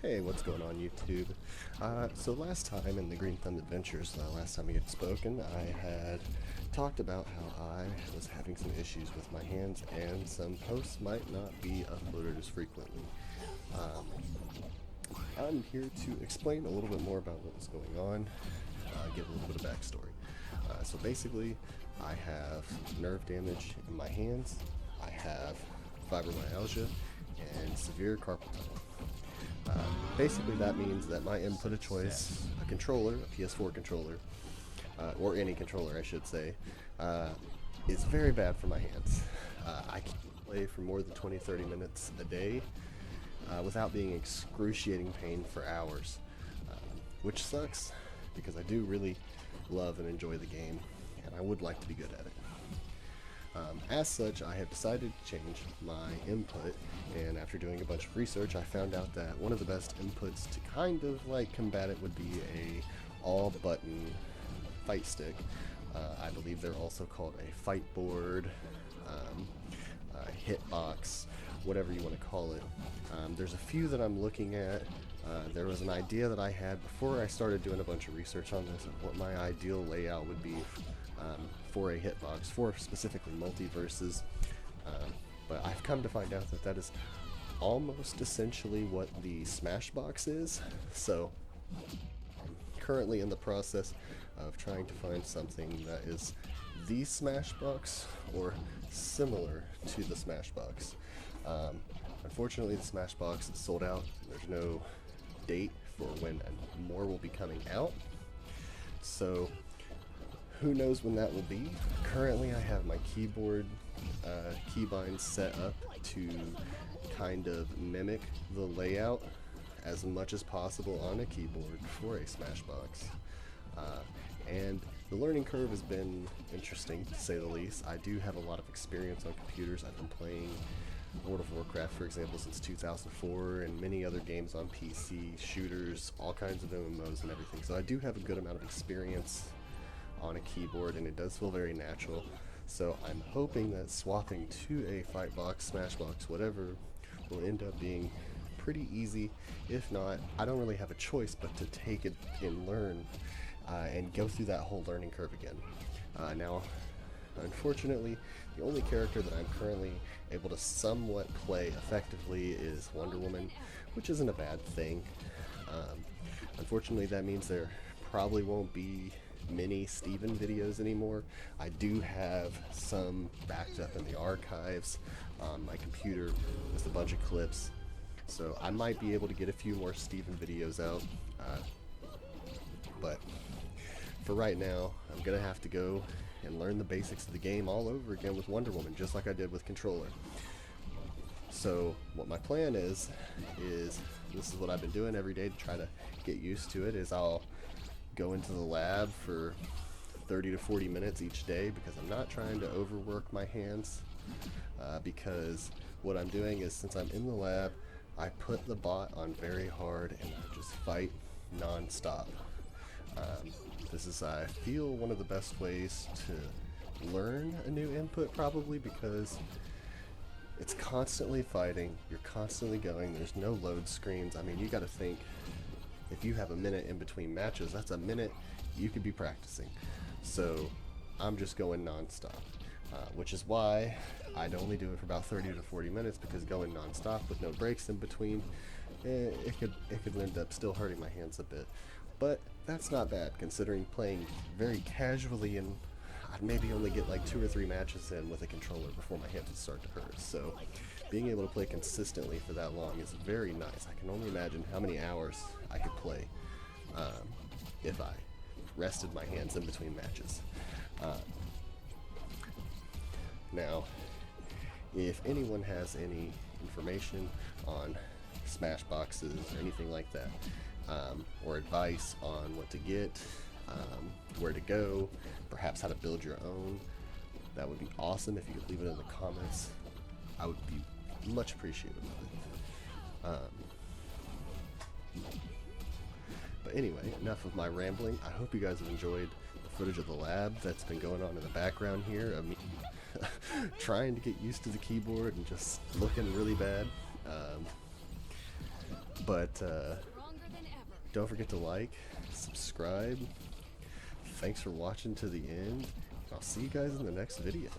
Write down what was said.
Hey, what's going on YouTube? So last time in the Green Thumb Adventures, last time we had spoken, I had talked about how I was having some issues with my hands and some posts might not be uploaded as frequently. Um, I'm here to explain a little bit more about what was going on, give a little bit of backstory. So basically, I have nerve damage in my hands, I have fibromyalgia, and severe carpal tunnel. Basically that means that my input of choice, a controller, a PS4 controller, or any controller I should say, is very bad for my hands. I can't play for more than 20-30 minutes a day without being excruciating pain for hours, which sucks because I do really love and enjoy the game and I would like to be good at it. As such, I have decided to change my input, and after doing a bunch of research, I found out that one of the best inputs to kind of like combat it would be a all-button fight stick. I believe they're also called a fight board, hitbox, whatever you want to call it. There's a few that I'm looking at. There was an idea that I had before I started doing a bunch of research on this of what my ideal layout would be for a hitbox, for specifically multiversus, but I've come to find out that that is almost essentially what the Smashbox is, so I'm currently in the process of trying to find something that is the Smashbox or similar to the Smashbox. Unfortunately, the Smashbox is sold out. There's no date for when more will be coming out, so who knows when that will be. Currently I have my keyboard keybinds set up to kind of mimic the layout as much as possible on a keyboard for a Smashbox. And the learning curve has been interesting to say the least. I do have a lot of experience on computers. I've been playing World of Warcraft, for example, since 2004, and many other games on PC, shooters, all kinds of MMOs and everything. So I do have a good amount of experience on a keyboard, and it does feel very natural. So I'm hoping that swapping to a Fightbox, Smashbox, whatever, will end up being pretty easy. If not, I don't really have a choice but to take it and learn and go through that whole learning curve again. Now, unfortunately, the only character that I'm currently able to somewhat play effectively is Wonder Woman, which isn't a bad thing. Unfortunately, that means there probably won't be many Steven videos anymore. I do have some backed up in the archives on my computer with a bunch of clips, so I might be able to get a few more Steven videos out, but for right now I'm gonna have to go and learn the basics of the game all over again with Wonder Woman, just like I did with controller. So what my plan is this is what I've been doing every day to try to get used to it, is I'll go into the lab for 30 to 40 minutes each day because I'm not trying to overwork my hands, because what I'm doing is, since I'm in the lab, I put the bot on very hard and I just fight non-stop. This is, I feel, one of the best ways to learn a new input, probably because it's constantly fighting, you're constantly going, there's no load screens. I mean, you gotta think, if you have a minute in between matches, that's a minute you could be practicing. So I'm just going non-stop, which is why I'd only do it for about 30 to 40 minutes, because going non-stop with no breaks in between, it could end up still hurting my hands a bit. But that's not bad, considering playing very casually, and I'd maybe only get like 2 or 3 matches in with a controller before my hands would start to hurt. So being able to play consistently for that long is very nice. I can only imagine how many hours I could play if I rested my hands in between matches. Now, if anyone has any information on Smashboxes or anything like that, or advice on what to get, where to go, perhaps how to build your own, that would be awesome. If you could leave it in the comments, I would be much appreciative of it. But anyway, enough of my rambling. I hope you guys have enjoyed the footage of the lab that's been going on in the background here of me trying to get used to the keyboard and just looking really bad. But don't forget to like, subscribe. Thanks for watching to the end. I'll see you guys in the next video.